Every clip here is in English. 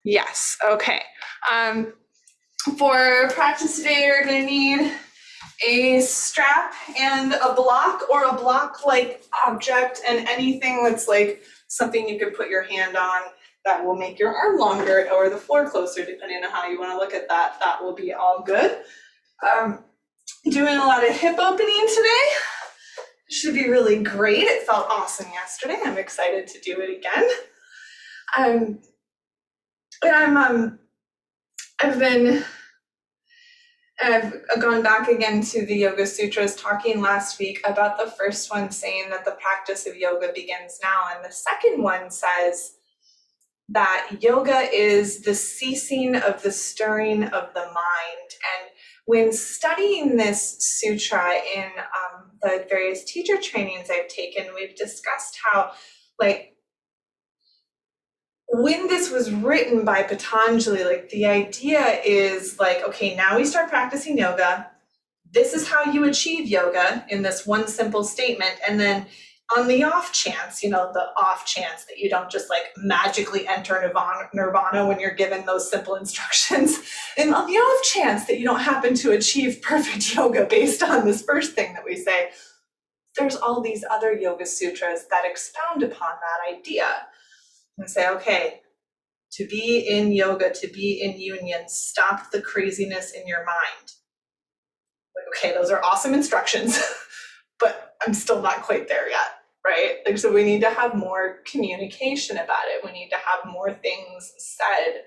Yes, okay. For practice today, you're gonna need a strap and a block or a block-like object, and anything that's like something you could put your hand on that will make your arm longer or the floor closer, depending on how you wanna look at that. That will be all good. Doing a lot of hip opening today. Should be really great. It felt awesome yesterday. I'm excited to do it again. I've gone back again to the Yoga Sutras, talking last week about the first one saying that the practice of yoga begins now, and the second one says that yoga is the ceasing of the stirring of the mind. And when studying this sutra in the various teacher trainings I've taken, we've discussed how, like, when this was written by Patanjali, like, the idea is like, okay, now we start practicing yoga. This is how you achieve yoga in this one simple statement. And then on the off chance, the off chance that you don't just like magically enter nirvana when you're given those simple instructions, and on the off chance that you don't happen to achieve perfect yoga based on this first thing that we say, there's all these other yoga sutras that expound upon that idea and say, okay, to be in yoga, to be in union, stop the craziness in your mind. Like, okay, those are awesome instructions, but I'm still not quite there yet, right? Like, so we need to have more communication about it. We need to have more things said.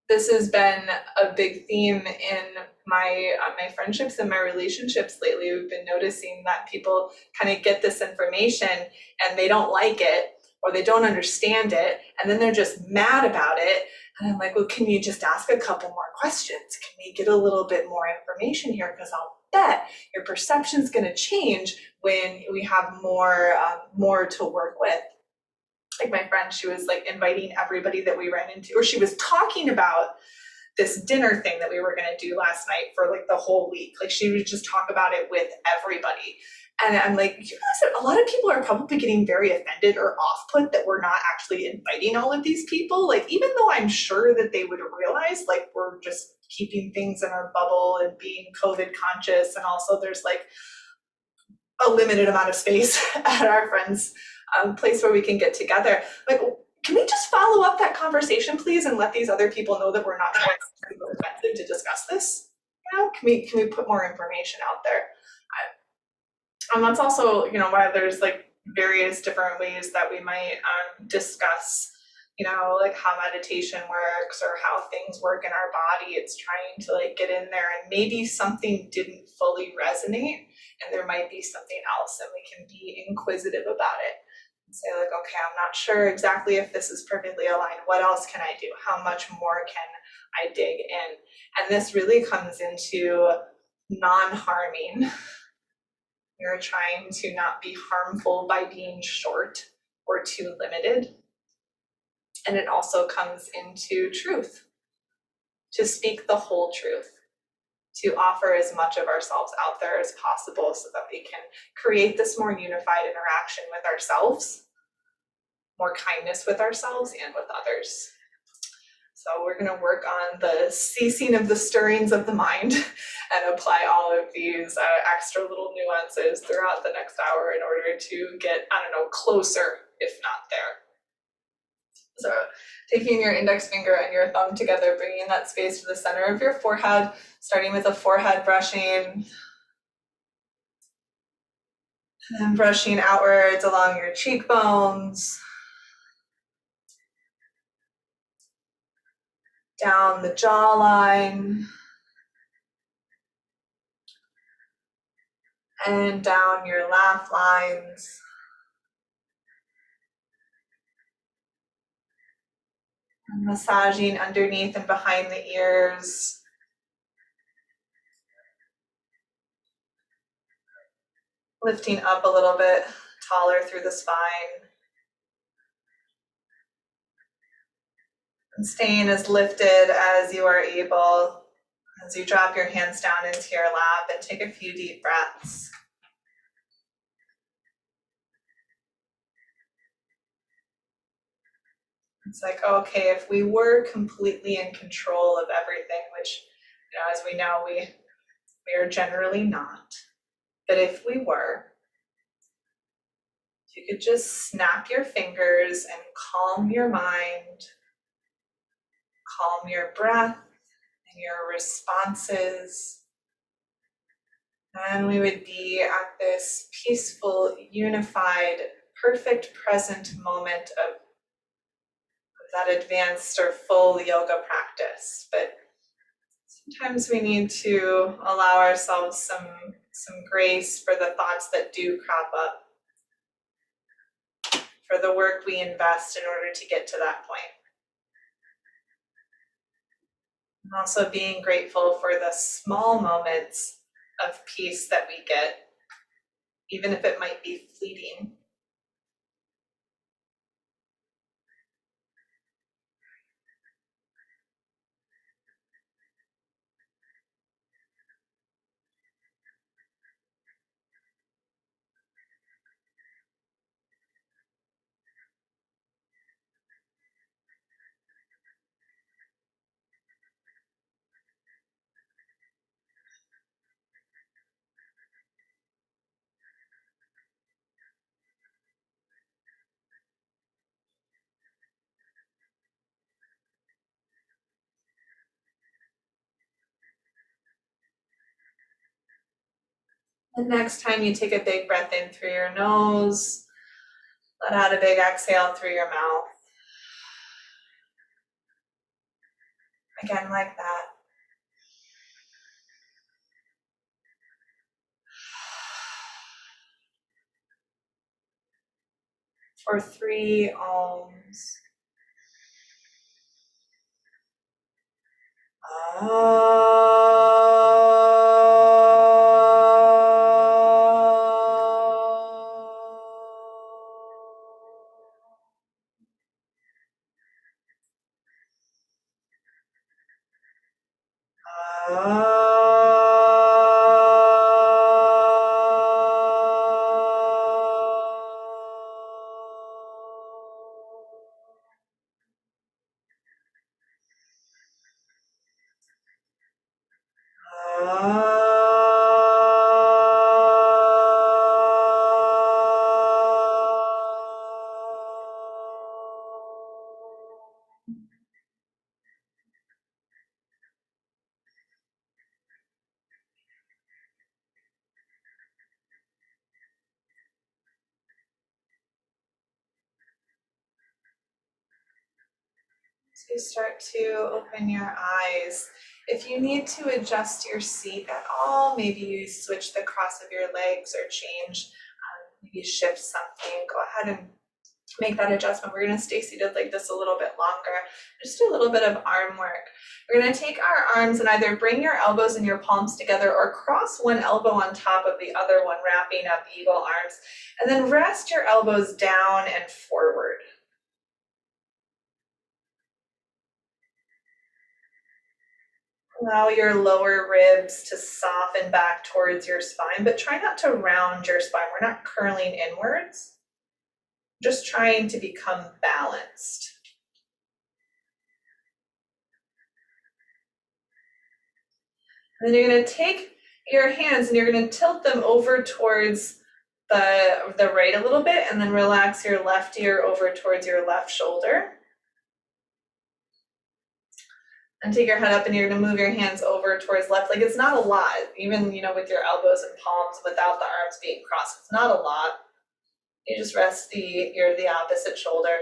This has been a big theme in my friendships and my relationships lately. We've been noticing that people kind of get this information and they don't like it, or they don't understand it, and then they're just mad about it. And I'm like, well, can you just ask a couple more questions? Can we get a little bit more information here? Because I'll bet your perception's going to change when we have more to work with. Like, my friend, she was like inviting everybody that we ran into, or she was talking about this dinner thing that we were going to do last night for like the whole week. Like, she would just talk about it with everybody. And I'm like, you realize that a lot of people are probably getting very offended or off-put that we're not actually inviting all of these people. Like, even though I'm sure that they would realize, like, we're just keeping things in our bubble and being COVID conscious. And also there's like a limited amount of space at our friend's place where we can get together. Like, can we just follow up that conversation, please, and let these other people know that we're not trying to discuss this? Can we put more information out there? And that's also, why there's like various different ways that we might discuss, like how meditation works or how things work in our body. It's trying to like get in there, and maybe something didn't fully resonate and there might be something else, and we can be inquisitive about it and say like, okay, I'm not sure exactly if this is perfectly aligned. What else can I do? How much more can I dig in? And this really comes into non-harming. You're trying to not be harmful by being short or too limited. And it also comes into truth, to speak the whole truth, to offer as much of ourselves out there as possible so that we can create this more unified interaction with ourselves, more kindness with ourselves and with others. So we're going to work on the ceasing of the stirrings of the mind and apply all of these extra little nuances throughout the next hour in order to get, closer, if not there. So taking your index finger and your thumb together, bringing that space to the center of your forehead, starting with a forehead brushing, and then brushing outwards along your cheekbones, down the jawline, and down your laugh lines. And massaging underneath and behind the ears. Lifting up a little bit taller through the spine. And staying as lifted as you are able as you drop your hands down into your lap and take a few deep breaths. It's like, okay, if we were completely in control of everything, which, as we know, we are generally not, but if we were, you could just snap your fingers and calm your mind, calm your breath and your responses. And we would be at this peaceful, unified, perfect present moment of that advanced or full yoga practice. But sometimes we need to allow ourselves some grace for the thoughts that do crop up, for the work we invest in order to get to that point. And also being grateful for the small moments of peace that we get, even if it might be fleeting. The next time you take a big breath in through your nose, let out a big exhale through your mouth. Again, like that. For 3 ohms. So you start to open your eyes. If you need to adjust your seat at all, maybe you switch the cross of your legs or change, maybe shift something, go ahead and make that adjustment. We're going to stay seated like this a little bit longer. Just do a little bit of arm work. We're going to take our arms and either bring your elbows and your palms together or cross one elbow on top of the other one, wrapping up eagle arms, and then rest your elbows down and forward. Allow your lower ribs to soften back towards your spine, but try not to round your spine. We're not curling inwards, just trying to become balanced. And then you're going to take your hands and you're going to tilt them over towards the right a little bit, and then relax your left ear over towards your left shoulder. And take your head up and you're going to move your hands over towards left. Like, it's not a lot, even, with your elbows and palms without the arms being crossed. It's not a lot. You just rest the ear to the opposite shoulder.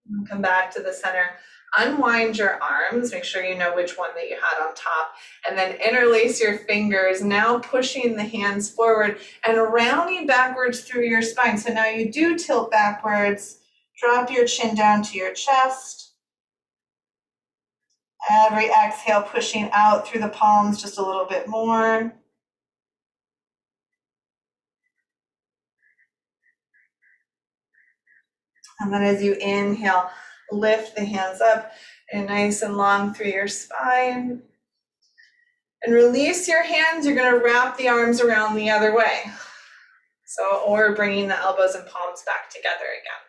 And come back to the center. Unwind your arms, make sure you know which one that you had on top, and then interlace your fingers, now pushing the hands forward and rounding backwards through your spine. So now you do tilt backwards, drop your chin down to your chest. Every exhale, pushing out through the palms just a little bit more. And then as you inhale, lift the hands up and nice and long through your spine. And release your hands. You're going to wrap the arms around the other way. So, or bringing the elbows and palms back together again.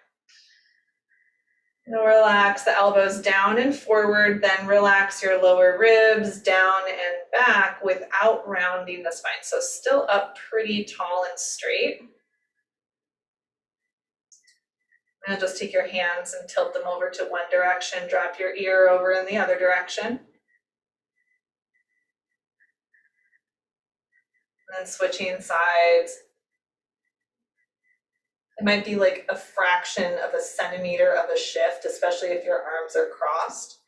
And relax the elbows down and forward, then relax your lower ribs down and back without rounding the spine. So still up pretty tall and straight. And just take your hands and tilt them over to one direction, drop your ear over in the other direction. And then switching sides. It might be like a fraction of a centimeter of a shift, especially if your arms are crossed.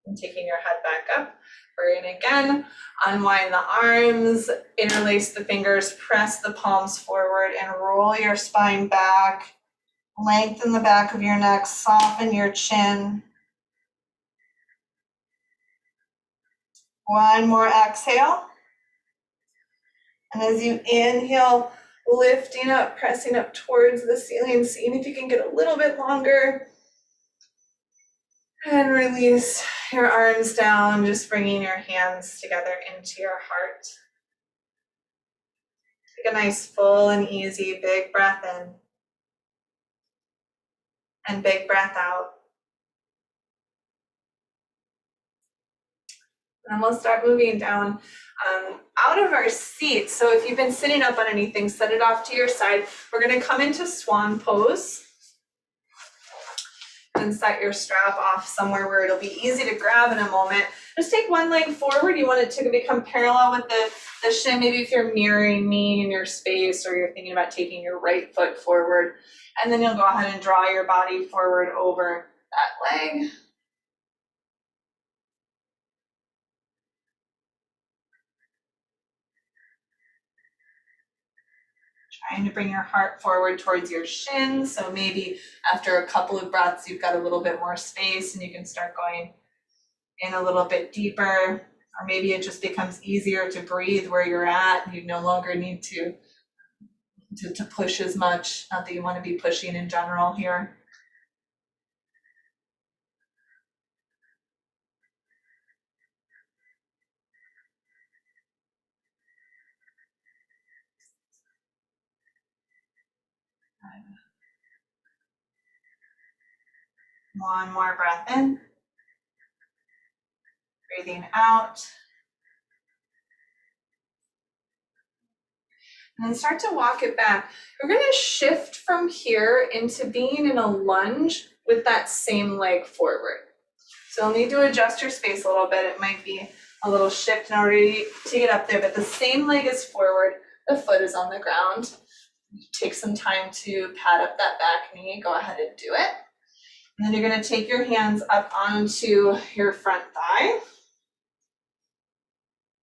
And taking your head back up. Breathe again. Unwind the arms, interlace the fingers, press the palms forward, and roll your spine back. Lengthen the back of your neck, soften your chin. One more exhale. And as you inhale, lifting up, pressing up towards the ceiling, seeing if you can get a little bit longer. And release your arms down, just bringing your hands together into your heart. Take a nice full and easy big breath in. And big breath out. And we'll start moving down out of our seat. So if you've been sitting up on anything, set it off to your side. We're going to come into swan pose. And set your strap off somewhere where it'll be easy to grab in a moment. Just take one leg forward. You want it to become parallel with the shin. Maybe if you're mirroring me in your space, or you're thinking about taking your right foot forward. And then you'll go ahead and draw your body forward over that leg. Trying to bring your heart forward towards your shins. So maybe after a couple of breaths, you've got a little bit more space and you can start going in a little bit deeper. Or maybe it just becomes easier to breathe where you're at. You no longer need to push as much. Not that you want to be pushing in general here. One more breath in. Breathing out. And then start to walk it back. We're going to shift from here into being in a lunge with that same leg forward. So you'll need to adjust your space a little bit. It might be a little shift in order to get up there, but the same leg is forward. The foot is on the ground. Take some time to pad up that back knee. Go ahead and do it. And then you're going to take your hands up onto your front thigh.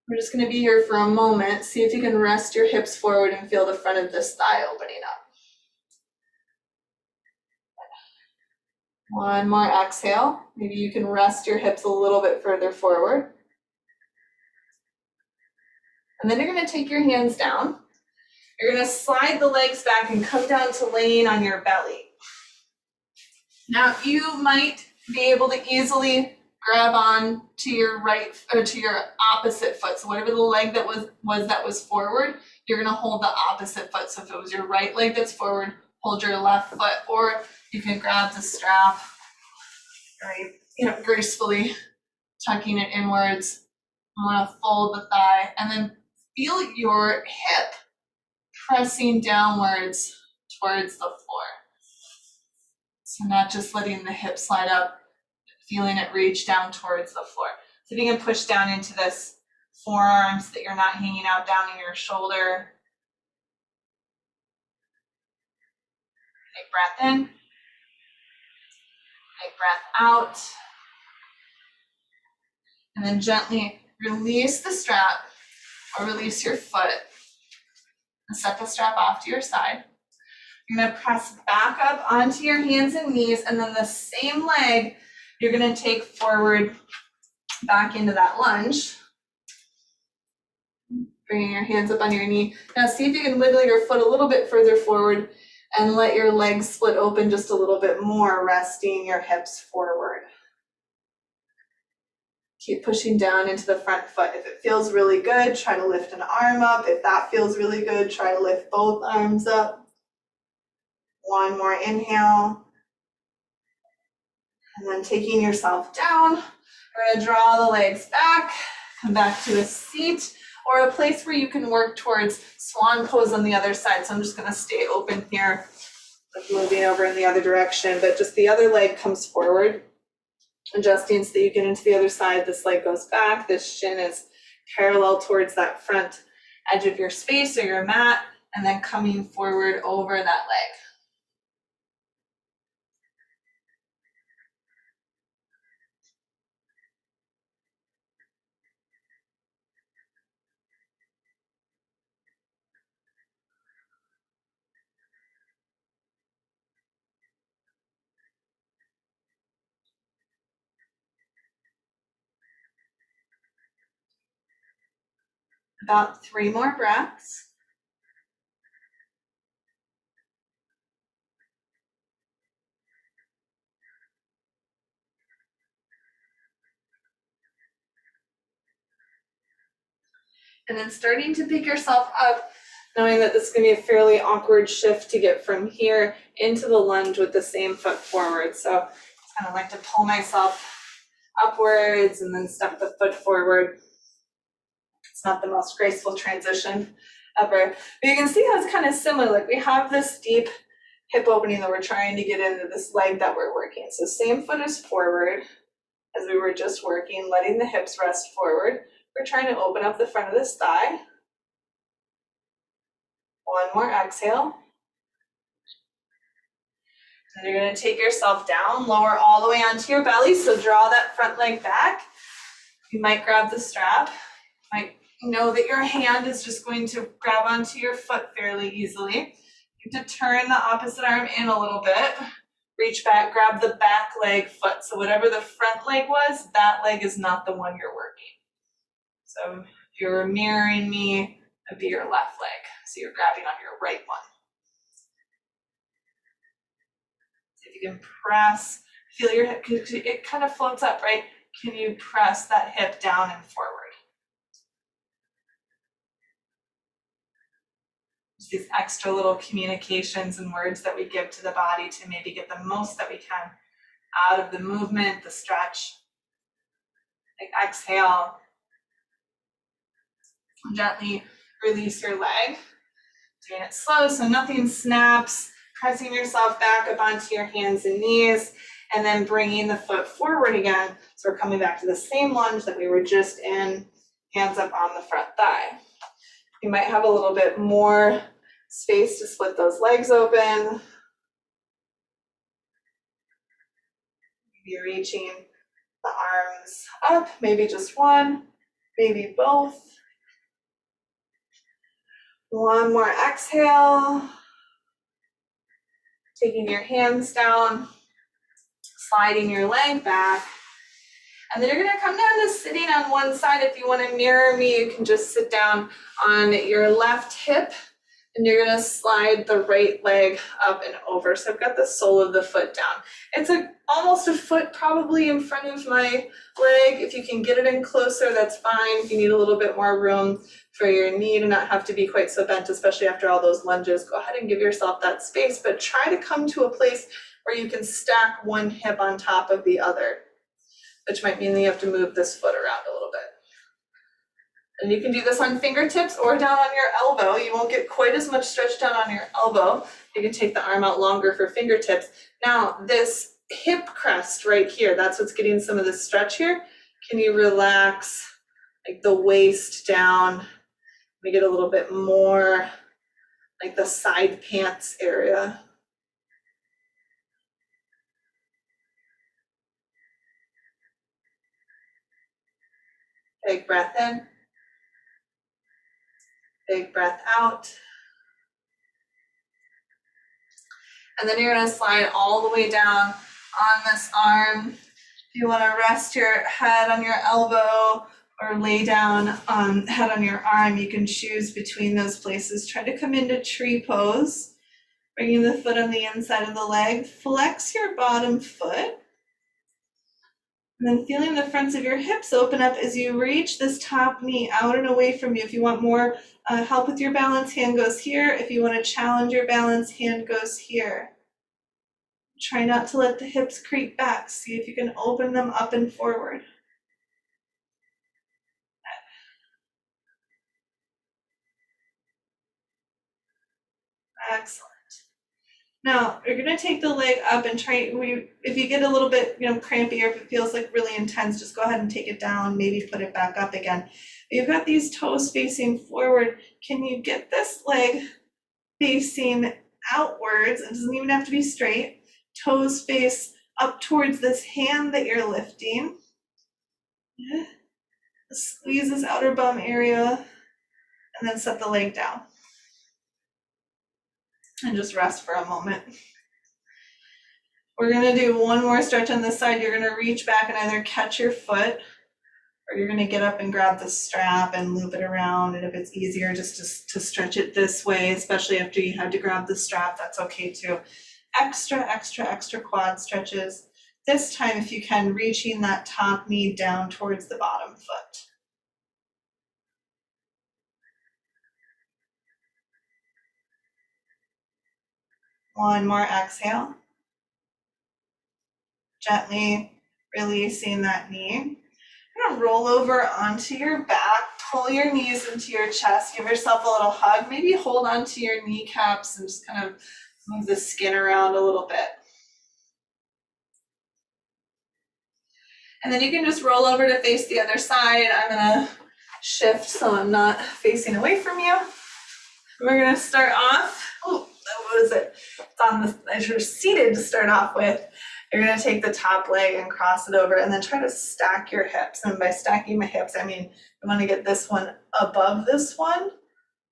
We're just going to be here for a moment. See if you can rest your hips forward and feel the front of this thigh opening up. One more exhale. Maybe you can rest your hips a little bit further forward. And then you're going to take your hands down. You're going to slide the legs back and come down to laying on your belly. Now you might be able to easily grab on to your right or to your opposite foot. So whatever the leg that was forward, you're going to hold the opposite foot. So if it was your right leg that's forward, hold your left foot, or you can grab the strap, right, gracefully tucking it inwards. I want to fold the thigh and then feel your hip pressing downwards towards the floor. So not just letting the hip slide up, feeling it reach down towards the floor. So if you can push down into this forearm so that you're not hanging out down in your shoulder. Take breath in. Take breath out. And then gently release the strap or release your foot and set the strap off to your side. You're going to press back up onto your hands and knees, and then the same leg you're going to take forward back into that lunge. Bringing your hands up on your knee. Now see if you can wiggle your foot a little bit further forward and let your legs split open just a little bit more, resting your hips forward. Keep pushing down into the front foot. If it feels really good, try to lift an arm up. If that feels really good, try to lift both arms up. One more inhale. And then taking yourself down, we're gonna draw the legs back, come back to a seat or a place where you can work towards swan pose on the other side. So I'm just gonna stay open here, like moving over in the other direction, but just the other leg comes forward, adjusting so that you get into the other side. This leg goes back, this shin is parallel towards that front edge of your space or your mat, and then coming forward over that leg. About 3 more breaths. And then starting to pick yourself up, knowing that this is going to be a fairly awkward shift to get from here into the lunge with the same foot forward. So I kind of like to pull myself upwards and then step the foot forward. It's not the most graceful transition ever. But you can see how it's kind of similar. Like we have this deep hip opening that we're trying to get into this leg that we're working. So same foot is forward as we were just working, letting the hips rest forward. We're trying to open up the front of this thigh. One more exhale. And you're going to take yourself down, lower all the way onto your belly. So draw that front leg back. You might grab the strap. You might know that your hand is just going to grab onto your foot fairly easily. You have to turn the opposite arm in a little bit. Reach back, grab the back leg foot. So whatever the front leg was, that leg is not the one you're working. So if you're mirroring me, it'd be your left leg. So you're grabbing on your right one. So if you can press, feel your hip, it kind of floats up, right? Can you press that hip down and forward? Just these extra little communications and words that we give to the body to maybe get the most that we can out of the movement, the stretch. Like exhale. Gently release your leg. Doing it slow so nothing snaps. Pressing yourself back up onto your hands and knees, and then bringing the foot forward again. So we're coming back to the same lunge that we were just in, hands up on the front thigh. You might have a little bit more space to split those legs open. Maybe reaching the arms up, maybe just one, maybe both. One more exhale. Taking your hands down, sliding your leg back. And then you're gonna come down to sitting on one side. If you wanna mirror me, you can just sit down on your left hip and you're gonna slide the right leg up and over. So I've got the sole of the foot down. It's almost a foot probably in front of my leg. If you can get it in closer, that's fine. If you need a little bit more room for your knee to not have to be quite so bent, especially after all those lunges, go ahead and give yourself that space, but try to come to a place where you can stack one hip on top of the other, which might mean that you have to move this foot around a little bit. And you can do this on fingertips or down on your elbow. You won't get quite as much stretch down on your elbow. You can take the arm out longer for fingertips. Now, this hip crest right here, that's what's getting some of the stretch here. Can you relax like the waist down? We get a little bit more like the side pants area. Big breath in. Big breath out. And then you're gonna slide all the way down on this arm. If you wanna rest your head on your elbow or lay down head on your arm, you can choose between those places. Try to come into tree pose, bringing the foot on the inside of the leg. Flex your bottom foot. And then feeling the fronts of your hips open up as you reach this top knee out and away from you. If you want more help with your balance, hand goes here. If you want to challenge your balance, hand goes here. Try not to let the hips creep back. See if you can open them up and forward. Excellent. Now, you're going to take the leg up and try, if you get a little bit, crampy, or if it feels like really intense, just go ahead and take it down, maybe put it back up again. You've got these toes facing forward. Can you get this leg facing outwards? It doesn't even have to be straight. Toes face up towards this hand that you're lifting. Squeeze this outer bum area, and then set the leg down. And just rest for a moment. We're gonna do one more stretch on this side. You're gonna reach back and either catch your foot, or you're gonna get up and grab the strap and loop it around. And if it's easier just to stretch it this way, especially after you had to grab the strap, that's okay too. Extra quad stretches. This time, if you can, reaching that top knee down towards the bottom foot. One more exhale. Gently releasing that knee. You're gonna roll over onto your back, pull your knees into your chest, give yourself a little hug, maybe hold onto your kneecaps and just kind of move the skin around a little bit. And then you can just roll over to face the other side. I'm gonna shift so I'm not facing away from you. We're gonna start off, what was it? It's on the, as you're seated to start off with. You're gonna take the top leg and cross it over and then try to stack your hips. And by stacking my hips, I mean, I wanna get this one above this one,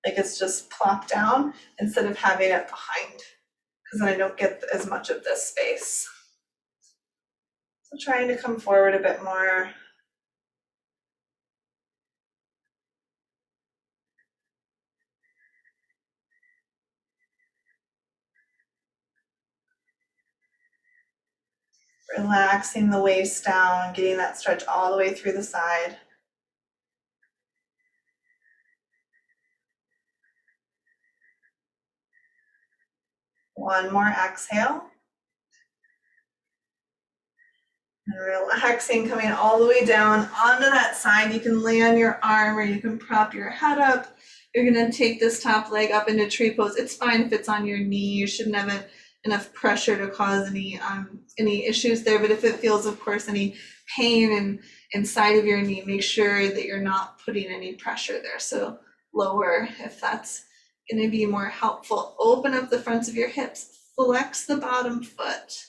like it's just plopped down, instead of having it behind, because then I don't get as much of this space. So trying to come forward a bit more. Relaxing the waist down, getting that stretch all the way through the side. One more exhale. And relaxing, coming all the way down onto that side. You can lay on your arm or you can prop your head up. You're gonna take this top leg up into tree pose. It's fine if it's on your knee. You shouldn't have enough pressure to cause any issues there. But if it feels, of course, any pain inside of your knee, make sure that you're not putting any pressure there. So lower if that's gonna be more helpful. Open up the fronts of your hips. Flex the bottom foot.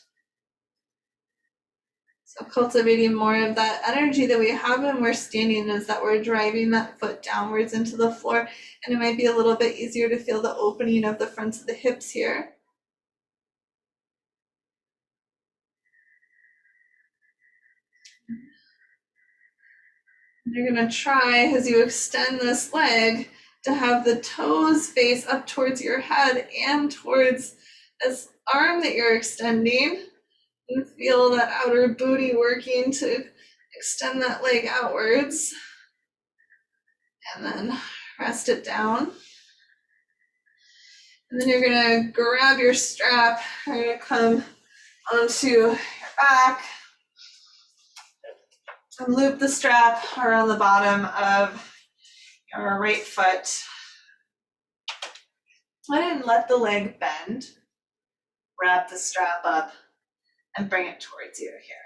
So cultivating more of that energy that we have when we're standing is that we're driving that foot downwards into the floor, and it might be a little bit easier to feel the opening of the fronts of the hips here. And you're gonna try, as you extend this leg, to have the toes face up towards your head and towards this arm that you're extending. And feel that outer booty working to extend that leg outwards. And then rest it down. And then you're gonna grab your strap. You're gonna come onto your back and loop the strap around the bottom of your right foot. And let the leg bend. Wrap the strap up and bring it towards you here.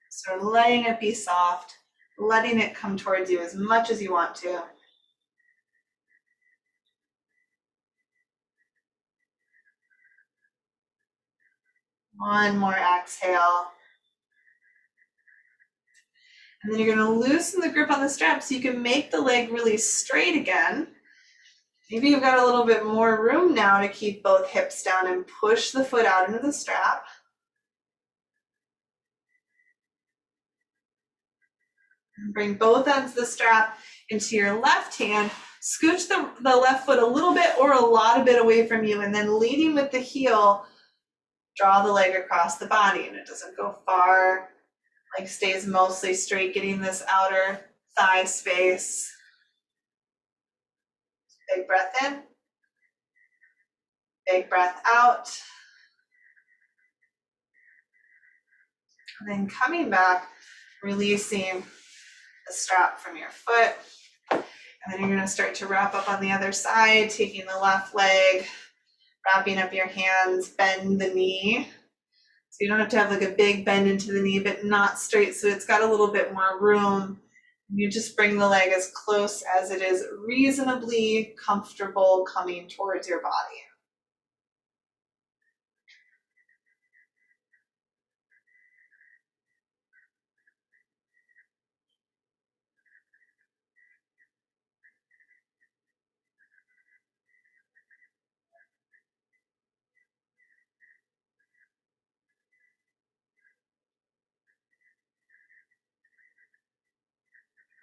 So letting it be soft, letting it come towards you as much as you want to. One more exhale. And then you're gonna loosen the grip on the strap so you can make the leg really straight again. Maybe you've got a little bit more room now to keep both hips down and push the foot out into the strap. And bring both ends of the strap into your left hand. Scooch the left foot a little bit or a lot of bit away from you, and then leading with the heel, draw the leg across the body, and it doesn't go far, like stays mostly straight, getting this outer thigh space. Big breath in, big breath out. And then coming back, releasing the strap from your foot. And then you're gonna start to wrap up on the other side, taking the left leg, wrapping up your hands, bend the knee. So you don't have to have like a big bend into the knee, but not straight, so it's got a little bit more room. You just bring the leg as close as it is reasonably comfortable coming towards your body.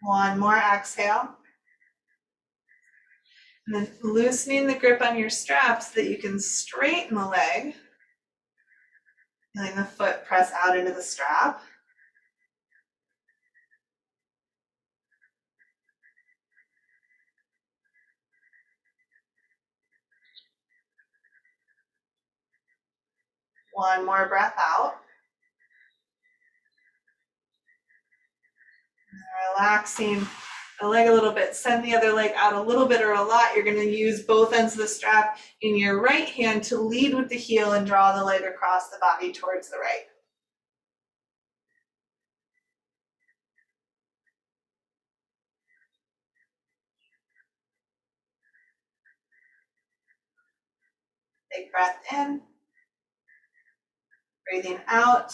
One more exhale. And then loosening the grip on your strap so that you can straighten the leg. Feeling the foot press out into the strap. One more breath out. Relaxing the leg a little bit, send the other leg out a little bit or a lot. You're going to use both ends of the strap in your right hand to lead with the heel and draw the leg across the body towards the right. Big breath in, breathing out,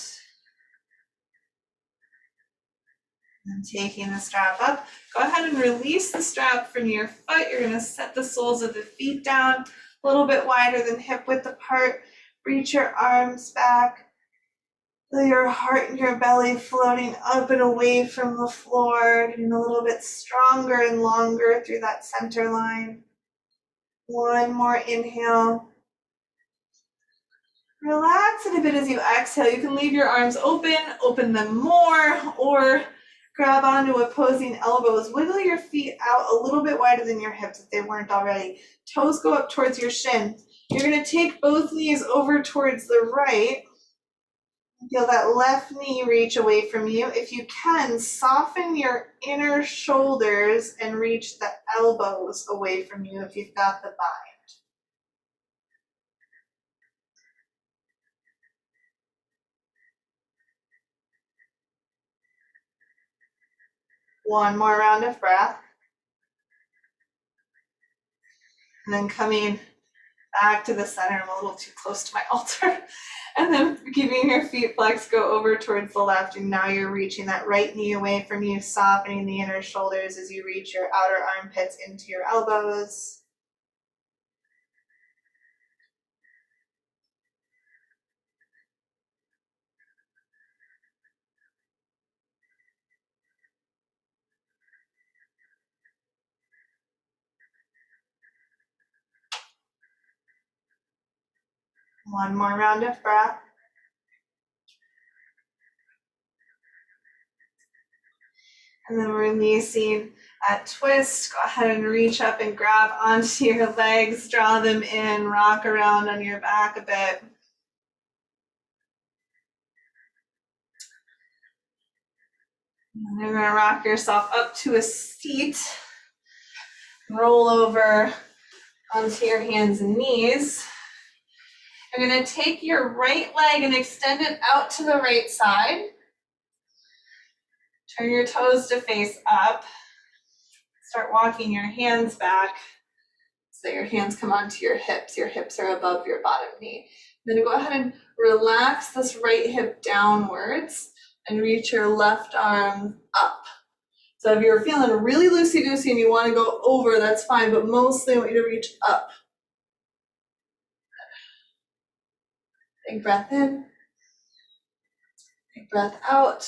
and taking the strap up. Go ahead and release the strap from your foot. You're going to set the soles of the feet down a little bit wider than hip width apart. Reach your arms back. Feel your heart and your belly floating up and away from the floor, getting a little bit stronger and longer through that center line. One more inhale. Relax it a bit as you exhale. You can leave your arms open them more, or grab onto opposing elbows. Wiggle your feet out a little bit wider than your hips if they weren't already. Toes go up towards your shins. You're going to take both knees over towards the right. Feel that left knee reach away from you. If you can, soften your inner shoulders and reach the elbows away from you if you've got the bind. One more round of breath. And then coming back to the center. I'm a little too close to my altar. And then keeping your feet flexed, go over towards the left. And now you're reaching that right knee away from you, softening the inner shoulders as you reach your outer armpits into your elbows. One more round of breath. And then releasing that twist. Go ahead and reach up and grab onto your legs, draw them in, rock around on your back a bit. And you're going to rock yourself up to a seat. Roll over onto your hands and knees. You're going to take your right leg and extend it out to the right side. Turn your toes to face up. Start walking your hands back so your hands come onto your hips. Your hips are above your bottom knee. Then go ahead and relax this right hip downwards and reach your left arm up. So if you're feeling really loosey-goosey and you want to go over, that's fine, but mostly I want you to reach up. Big breath in, big breath out.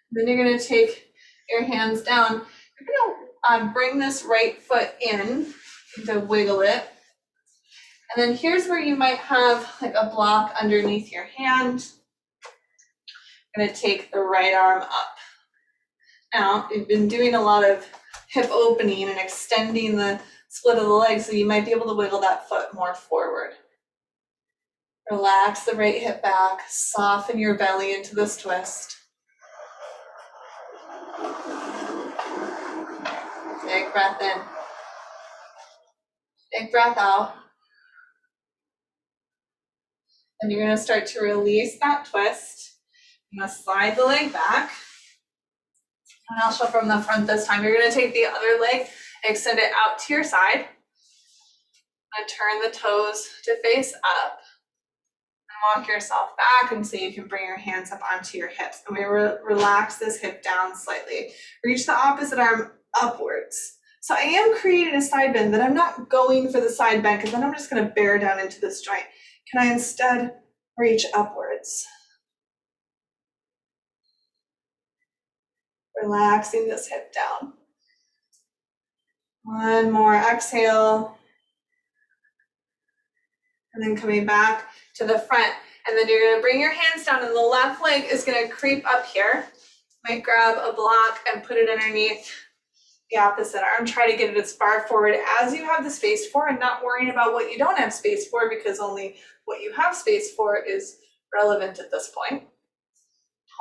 Then you're going to take your hands down. You're gonna bring this right foot in to wiggle it. And then here's where you might have like a block underneath your hand. I'm gonna take the right arm up. Now, you've been doing a lot of hip opening and extending the split of the leg, so you might be able to wiggle that foot more forward. Relax the right hip back, soften your belly into this twist. Big breath in. Big breath out. And you're gonna start to release that twist. You're gonna slide the leg back. And I'll show from the front this time. You're gonna take the other leg, extend it out to your side. And turn the toes to face up. And walk yourself back until you can bring your hands up onto your hips. And we relax this hip down slightly. Reach the opposite arm upwards. So I am creating a side bend, but I'm not going for the side bend because then I'm just gonna bear down into this joint. Can I instead reach upwards? Relaxing this hip down. One more exhale. And then coming back to the front. And then you're gonna bring your hands down and the left leg is gonna creep up here. Might grab a block and put it underneath the opposite arm. Try to get it as far forward as you have the space for and not worrying about what you don't have space for because only what you have space for is relevant at this point.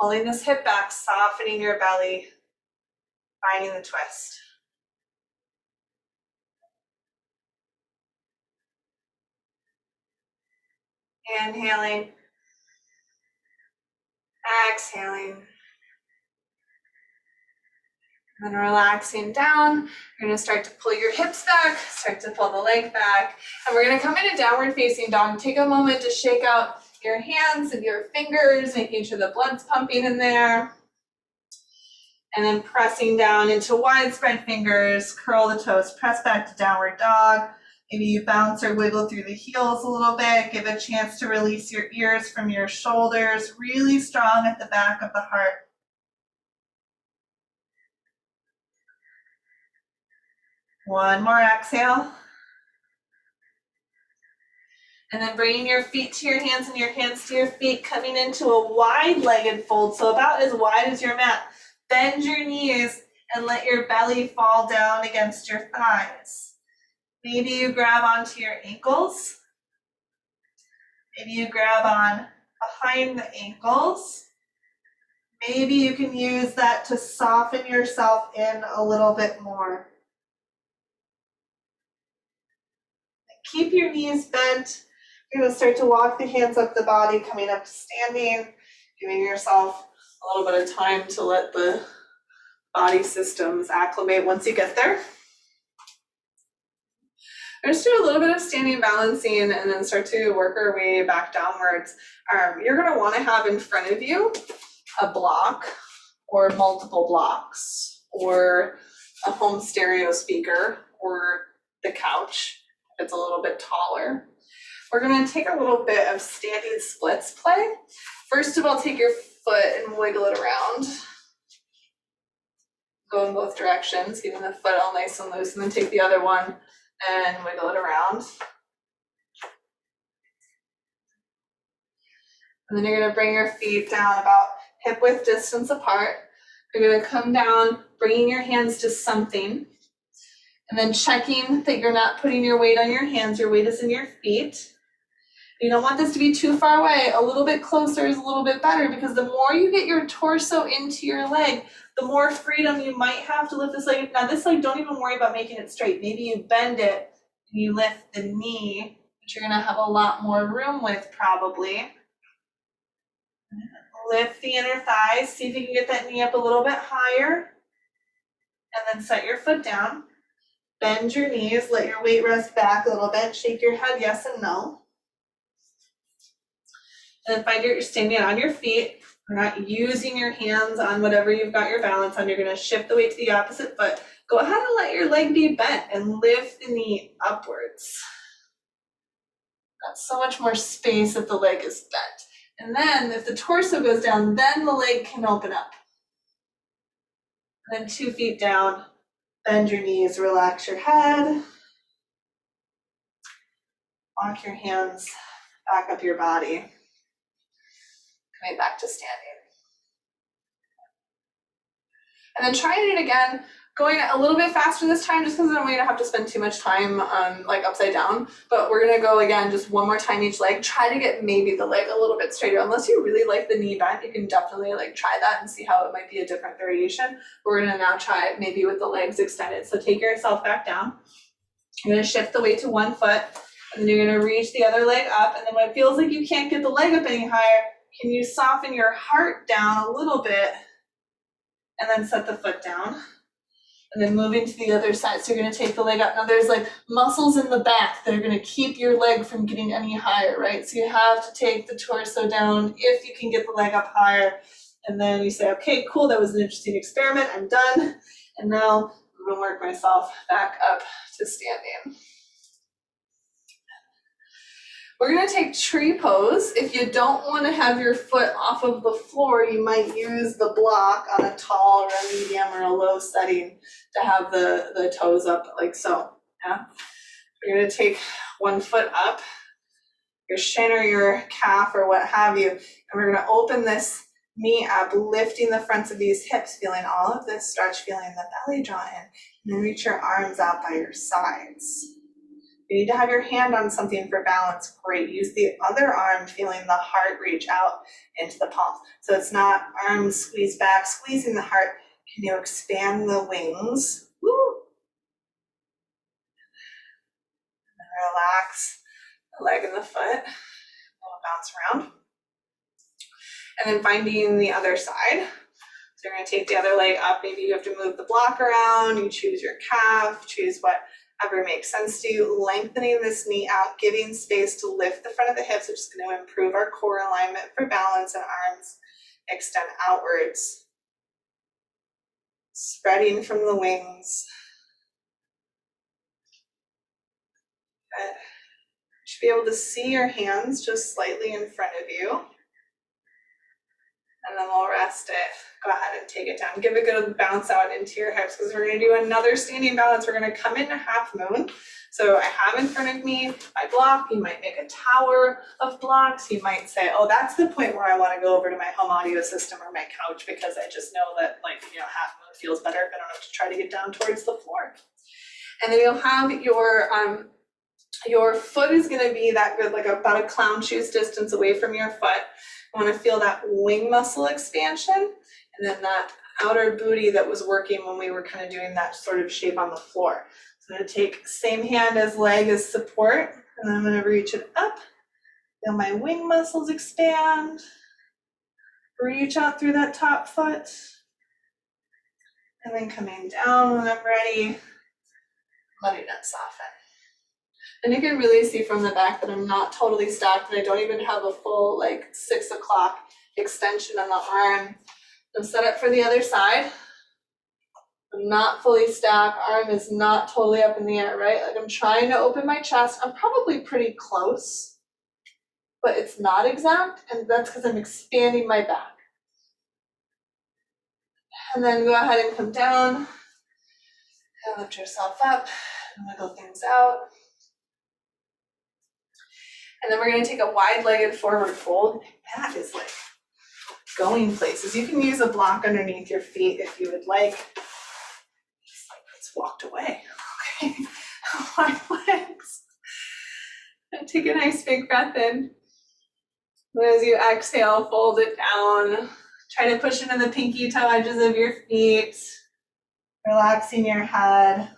Pulling this hip back, softening your belly, finding the twist. Inhaling, exhaling, and then relaxing down. You're gonna start to pull your hips back, start to pull the leg back, and we're gonna come into downward facing dog. Take a moment to shake out your hands and your fingers, making sure the blood's pumping in there. And then pressing down into widespread fingers, curl the toes, press back to downward dog. Maybe you bounce or wiggle through the heels a little bit. Give a chance to release your ears from your shoulders, really strong at the back of the heart. One more exhale. And then bringing your feet to your hands and your hands to your feet, coming into a wide-legged fold, so about as wide as your mat. Bend your knees and let your belly fall down against your thighs. Maybe you grab onto your ankles. Maybe you grab on behind the ankles. Maybe you can use that to soften yourself in a little bit more. Keep your knees bent. You're going to start to walk the hands up the body, coming up to standing, giving yourself a little bit of time to let the body systems acclimate once you get there. Just do a little bit of standing balancing and then start to work our way back downwards. You're going to want to have in front of you a block or multiple blocks or a home stereo speaker or the couch if it's a little bit taller. We're going to take a little bit of standing splits play. First of all, take your foot and wiggle it around. Go in both directions, keeping the foot all nice and loose, and then take the other one and wiggle it around. And then you're going to bring your feet down about hip width distance apart. You're going to come down, bringing your hands to something, and then checking that you're not putting your weight on your hands. Your weight is in your feet. You don't want this to be too far away. A little bit closer is a little bit better because the more you get your torso into your leg, the more freedom you might have to lift this leg. Now this leg, don't even worry about making it straight. Maybe you bend it and you lift the knee, which you're gonna have a lot more room with probably. Lift the inner thighs, see if you can get that knee up a little bit higher. And then set your foot down. Bend your knees, let your weight rest back a little bit. Shake your head yes and no. And then find you're standing on your feet. You're not using your hands on whatever you've got your balance on. You're going to shift the weight to the opposite foot. Go ahead and let your leg be bent and lift the knee upwards. Got so much more space if the leg is bent. And then if the torso goes down, then the leg can open up. And then 2 feet down, Bend your knees, relax your head. Walk your hands back up your body. Coming back to standing. And then trying it again, going a little bit faster this time just because I don't want you to have to spend too much time like upside down. But we're gonna go again, just one more time each leg. Try to get maybe the leg a little bit straighter. Unless you really like the knee bend, you can definitely like try that and see how it might be a different variation. We're gonna now try it maybe with the legs extended. So take yourself back down. You're gonna shift the weight to one foot, and then you're gonna reach the other leg up. And then when it feels like you can't get the leg up any higher, can you soften your heart down a little bit and then set the foot down? And then moving to the other side. So you're gonna take the leg up. Now there's like muscles in the back that are gonna keep your leg from getting any higher, right? So you have to take the torso down if you can get the leg up higher. And then you say, okay, cool, that was an interesting experiment, I'm done. And now I'm gonna work myself back up to standing. We're gonna take tree pose. If you don't wanna have your foot off of the floor, you might use the block on a tall or a medium or a low setting to have the toes up like so, yeah? You're gonna take one foot up, your shin or your calf or what have you, and we're gonna open this knee up, lifting the fronts of these hips, feeling all of this stretch, feeling the belly draw in, and then reach your arms out by your sides. You need to have your hand on something for balance, great. Use the other arm, feeling the heart reach out into the palm. So it's not arms squeeze back, squeezing the heart. Can you expand the wings? Woo. And then relax the leg and the foot. We'll bounce around. And then finding the other side. So you're gonna take the other leg up. Maybe you have to move the block around. You choose your calf, choose whatever makes sense to you. Lengthening this knee out, giving space to lift the front of the hips, which is going to improve our core alignment for balance, and arms extend outwards. Spreading from the wings. Good. You should be able to see your hands just slightly in front of you. And then we'll rest it. Go ahead and take it down. Give a good bounce out into your hips, because we're gonna do another standing balance. We're gonna come into half moon. So I have in front of me my block. You might make a tower of blocks. You might say, oh, that's the point where I wanna go over to my home audio system or my couch, because I just know that, like, you know, half moon feels better if I don't have to try to get down towards the floor. And then you'll have your foot is gonna be that good, like about a clown shoe's distance away from your foot. I want to feel that wing muscle expansion, and then that outer booty that was working when we were kind of doing that sort of shape on the floor. So I'm going to take same hand as leg as support, and then I'm going to reach it up. Feel my wing muscles expand. Reach out through that top foot. And then coming down when I'm ready, letting it soften. And you can really see from the back that I'm not totally stacked, and I don't even have a full like 6 o'clock extension on the arm. I'm set up for the other side. I'm not fully stacked, arm is not totally up in the air, right? Like I'm trying to open my chest. I'm probably pretty close, but it's not exact, and that's because I'm expanding my back. And then go ahead and come down, and lift yourself up, and wiggle things out. And then we're going to take a wide-legged forward fold. That is like going places. You can use a block underneath your feet if you would like. Just like it's walked away. Okay, wide legs. And take a nice big breath in. And as you exhale, fold it down. Try to push into the pinky toe edges of your feet. Relaxing your head.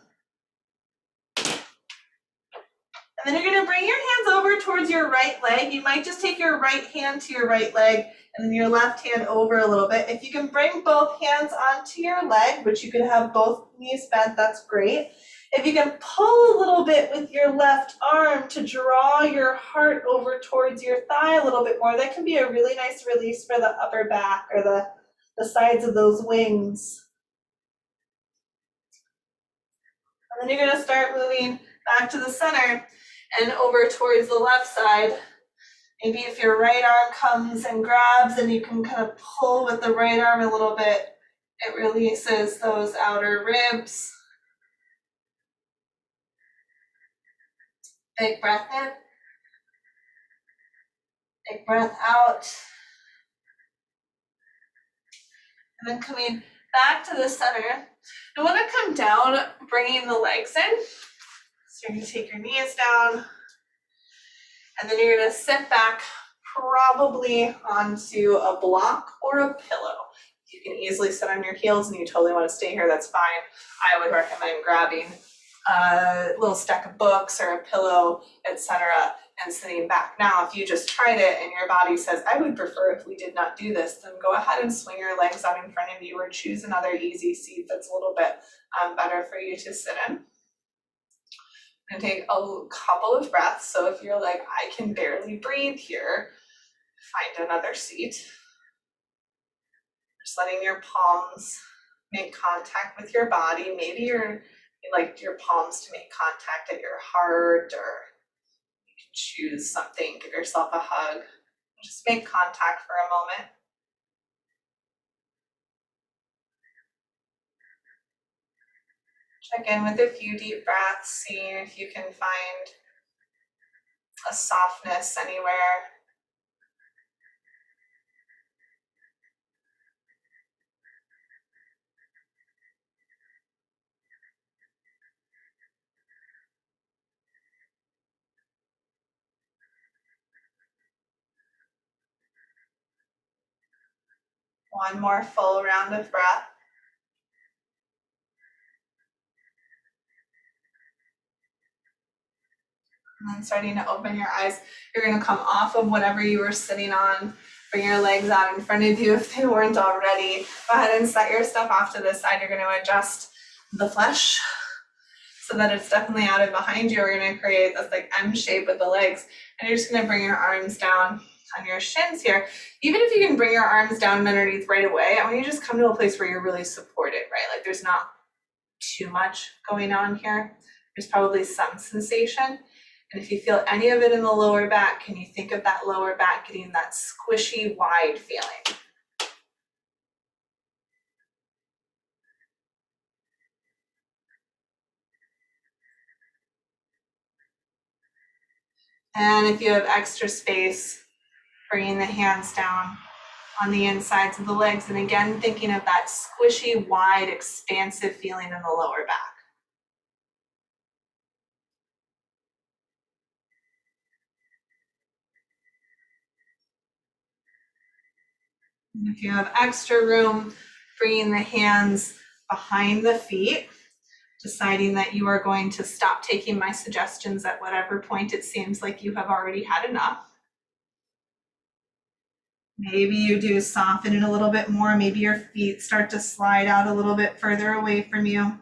And then you're going to bring your hands over towards your right leg. You might just take your right hand to your right leg and then your left hand over a little bit. If you can bring both hands onto your leg, which you can have both knees bent, that's great. If you can pull a little bit with your left arm to draw your heart over towards your thigh a little bit more, that can be a really nice release for the upper back or the sides of those wings. And then you're going to start moving back to the center and over towards the left side. Maybe if your right arm comes and grabs and you can kind of pull with the right arm a little bit, it releases those outer ribs. Big breath in. Big breath out. And then coming back to the center. You want to come down, bringing the legs in. So you're going to take your knees down. And then you're going to sit back, probably onto a block or a pillow. You can easily sit on your heels and you totally want to stay here, that's fine. I would recommend grabbing a little stack of books or a pillow, etc., and sitting back. Now, if you just tried it and your body says, I would prefer if we did not do this, then go ahead and swing your legs out in front of you or choose another easy seat that's a little bit better for you to sit in. And take a couple of breaths. So if you're like, I can barely breathe here, find another seat. Just letting your palms make contact with your body. Maybe you like your palms to make contact at your heart, or you can choose something, give yourself a hug. Just make contact for a moment. Check in with a few deep breaths, seeing if you can find a softness anywhere. One more full round of breath. And then starting to open your eyes. You're going to come off of whatever you were sitting on. Bring your legs out in front of you if they weren't already. Go ahead and set your stuff off to the side. You're going to adjust the flesh so that it's definitely out and behind you. We're going to create this like M shape with the legs. And you're just going to bring your arms down on your shins here. Even if you can bring your arms down underneath right away, I want you to just come to a place where you're really supported, right? Like there's not too much going on here. There's probably some sensation. And if you feel any of it in the lower back, can you think of that lower back getting that squishy, wide feeling? And if you have extra space, bringing the hands down on the insides of the legs. And again, thinking of that squishy, wide, expansive feeling in the lower back. And if you have extra room, bringing the hands behind the feet, deciding that you are going to stop taking my suggestions at whatever point it seems like you have already had enough. Maybe you do soften it a little bit more. Maybe your feet start to slide out a little bit further away from you.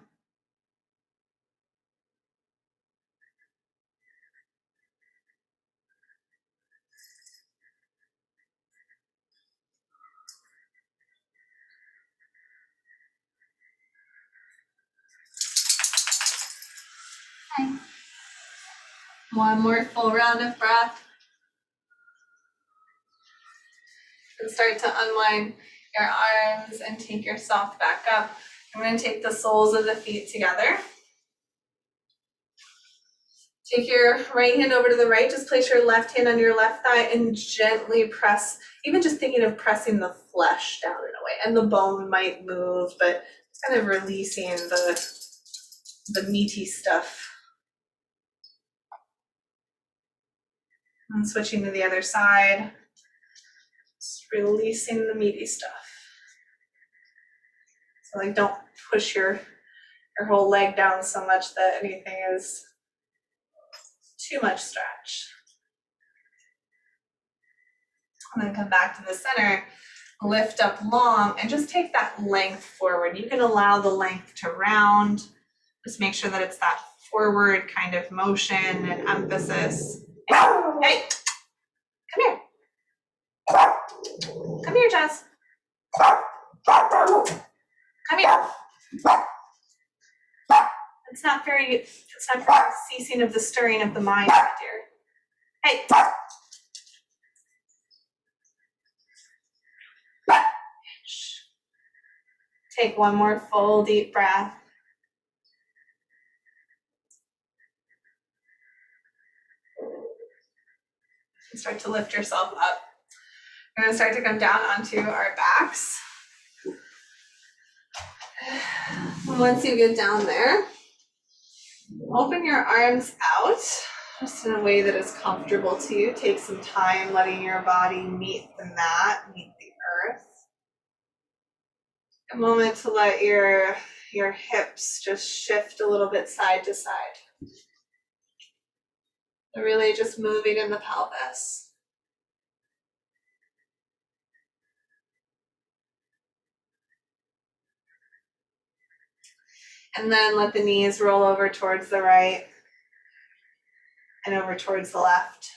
Okay. One more full round of breath. And start to unwind your arms and take yourself back up. I'm going to take the soles of the feet together. Take your right hand over to the right, just place your left hand on your left thigh and gently press, even just thinking of pressing the flesh down in a way. And the bone might move, but it's kind of releasing the meaty stuff. And switching to the other side, just releasing the meaty stuff. So like don't push your whole leg down so much that anything is too much stretch. And then come back to the center, lift up long, and just take that length forward. You can allow the length to round. Just make sure that it's that forward kind of motion and emphasis. Hey, come here. Come here, Jess. Come here. It's not very ceasing of the stirring of the mind, my dear. Hey. Take one more full deep breath. Start to lift yourself up. We're going to start to come down onto our backs. Once you get down there, open your arms out just in a way that is comfortable to you. Take some time letting your body meet the mat, meet the earth. A moment to let your hips just shift a little bit side to side. Really just moving in the pelvis. And then let the knees roll over towards the right and over towards the left.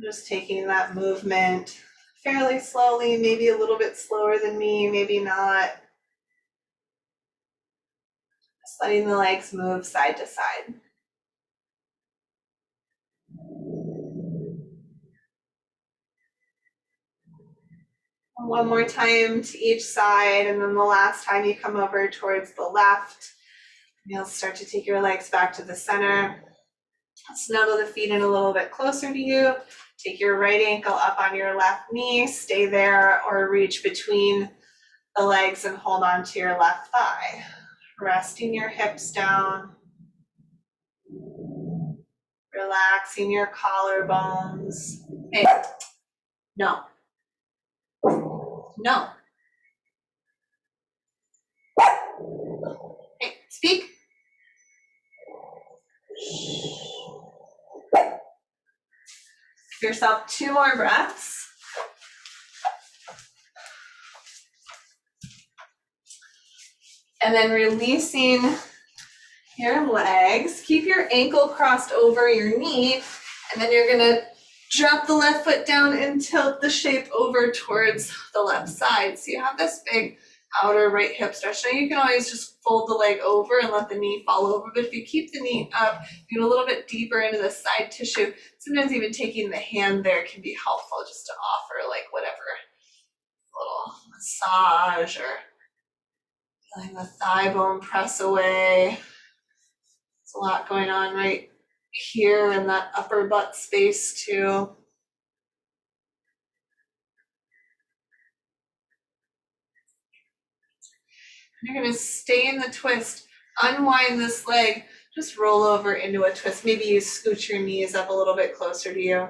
Just taking that movement fairly slowly, maybe a little bit slower than me, maybe not. Just letting the legs move side to side. One more time to each side, and then the last time you come over towards the left, you'll start to take your legs back to the center. Snuggle the feet in a little bit closer to you. Take your right ankle up on your left knee, stay there, or reach between the legs and hold on to your left thigh. Resting your hips down. Relaxing your collarbones. Hey, no. No. Hey, speak. Give yourself 2 more breaths. And then releasing your legs. Keep your ankle crossed over your knee, and then you're gonna drop the left foot down and tilt the shape over towards the left side. So you have this big outer right hip stretch. Now you can always just fold the leg over and let the knee fall over, but if you keep the knee up, get a little bit deeper into the side tissue. Sometimes even taking the hand there can be helpful, just to offer like whatever little massage, or feeling the thigh bone press away. There's a lot going on right here in that upper butt space too. You're going to stay in the twist, unwind this leg, just roll over into a twist. Maybe you scoot your knees up a little bit closer to you.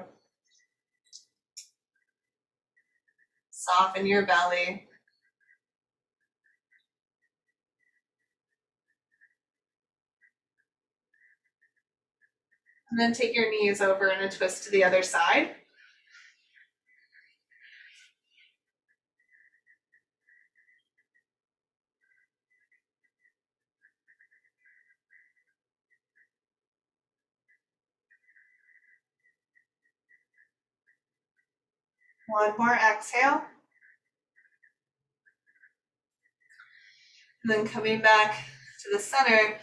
Soften your belly. And then take your knees over in a twist to the other side. One more exhale. And then coming back to the center,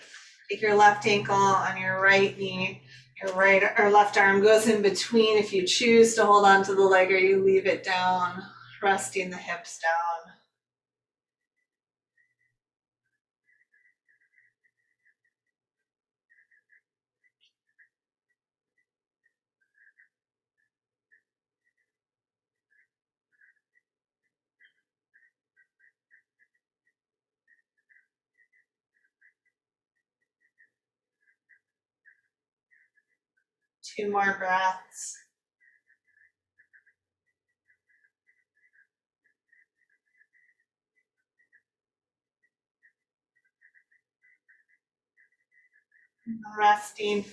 take your left ankle on your right knee. Your right or left arm goes in between if you choose to hold on to the leg, or you leave it down, resting the hips down. Two more breaths. Resting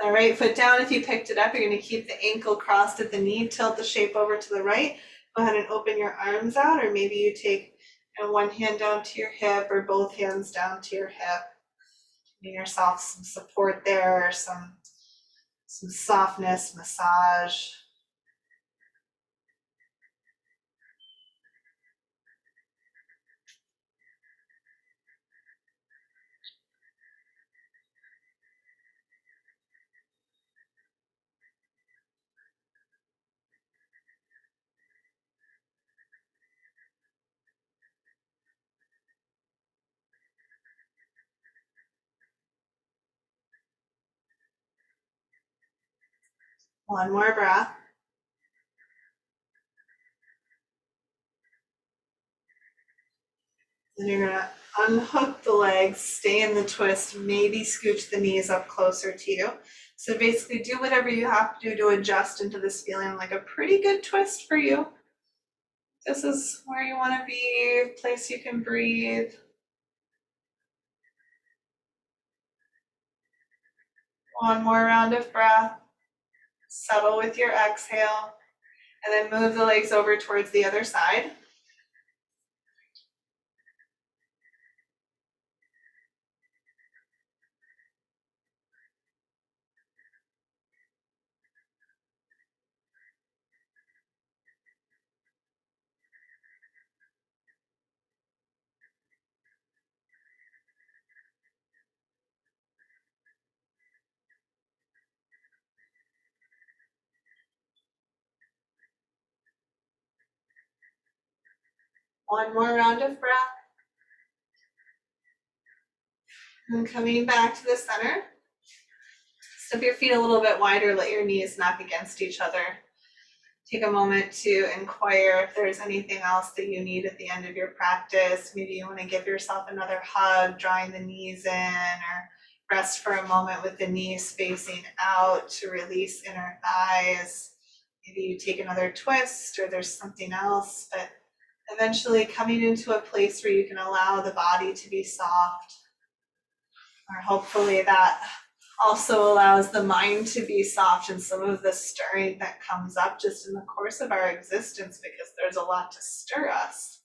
the right foot down. If you picked it up, you're going to keep the ankle crossed at the knee, tilt the shape over to the right. Go ahead and open your arms out, or maybe you take one hand down to your hip or both hands down to your hip. Giving yourself some support there, some softness, massage. One more breath. Then you're gonna unhook the legs, stay in the twist, maybe scooch the knees up closer to you. So basically do whatever you have to do to adjust into this feeling like a pretty good twist for you. This is where you wanna be, place you can breathe. One more round of breath. Settle with your exhale, and then move the legs over towards the other side. One more round of breath. And coming back to the center. Step your feet a little bit wider, let your knees knock against each other. Take a moment to inquire if there's anything else that you need at the end of your practice. Maybe you want to give yourself another hug, drawing the knees in, or rest for a moment with the knees facing out to release inner thighs. Maybe you take another twist or there's something else, but eventually coming into a place where you can allow the body to be soft, or hopefully that also allows the mind to be soft and some of the stirring that comes up just in the course of our existence, because there's a lot to stir us.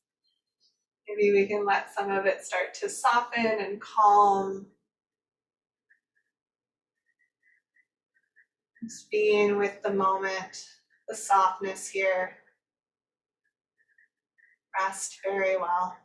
Maybe we can let some of it start to soften and calm. Just being with the moment, the softness here. Rest very well.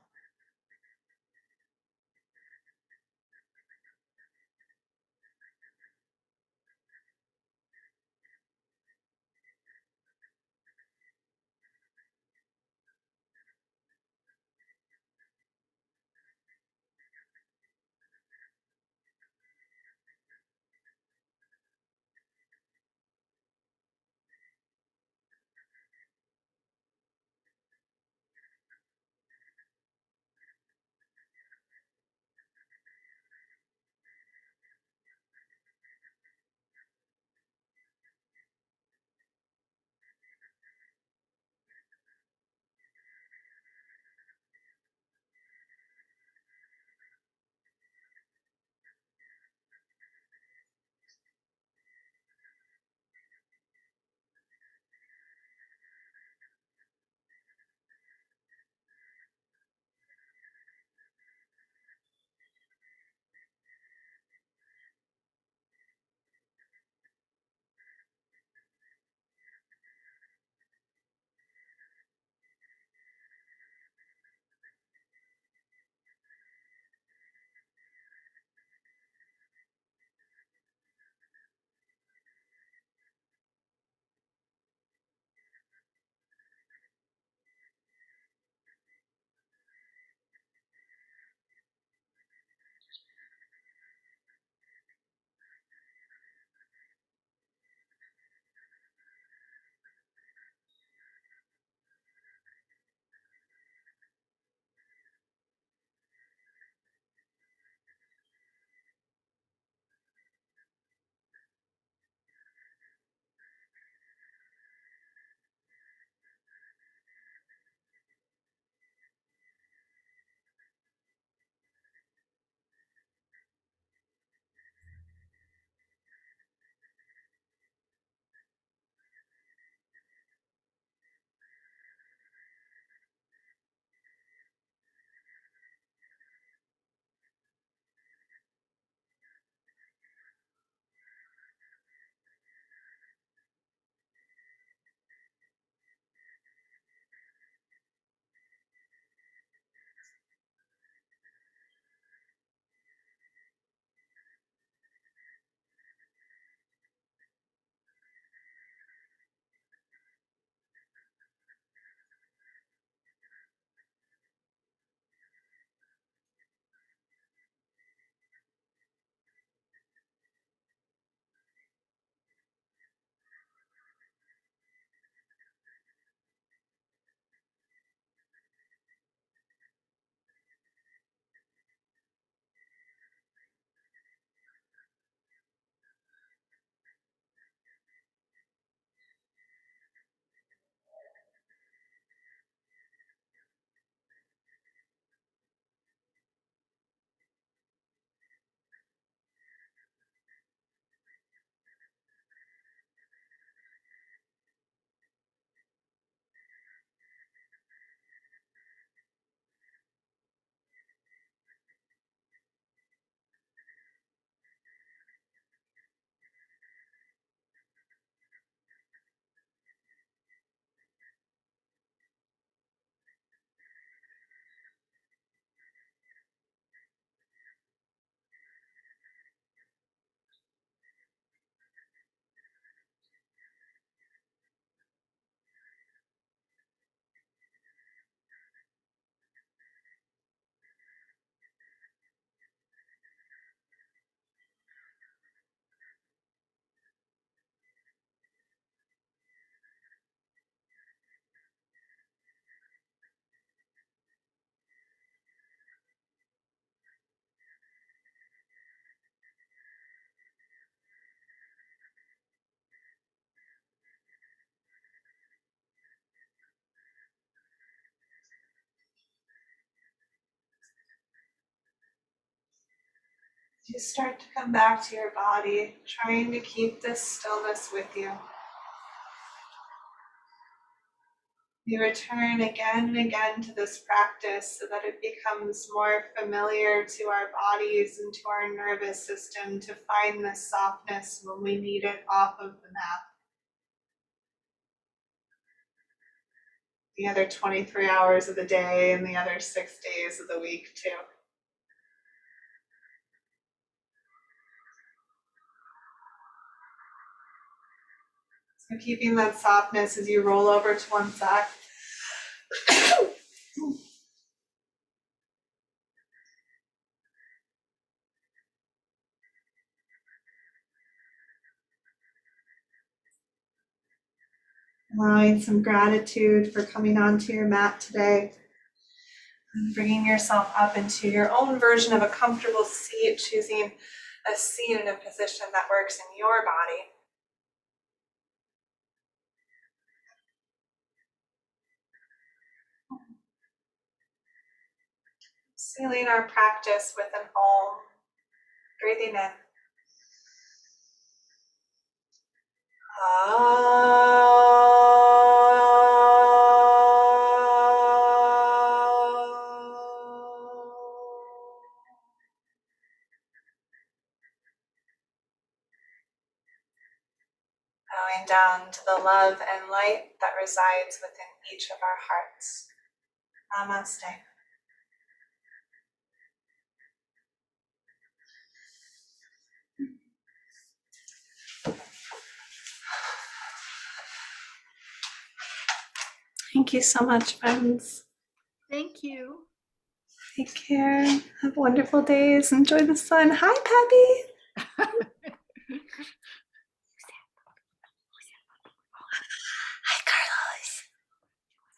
You start to come back to your body, trying to keep this stillness with you. You return again and again to this practice so that it becomes more familiar to our bodies and to our nervous system to find this softness when we need it off of the mat. The other 23 hours of the day and the other 6 days of the week too. So keeping that softness as you roll over to one side. Allowing some gratitude for coming onto your mat today. And bringing yourself up into your own version of a comfortable seat, choosing a seat in a position that works in your body. Sealing our practice with an Om. Breathing in. Bowing down to the love and light that resides within each of our hearts. Namaste. Thank you so much, friends. Thank you. Take care. Have wonderful days. Enjoy the sun. Hi, Pappy. Hi, Carlos.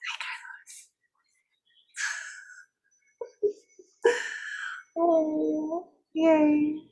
Hi, Carlos. Oh, yay.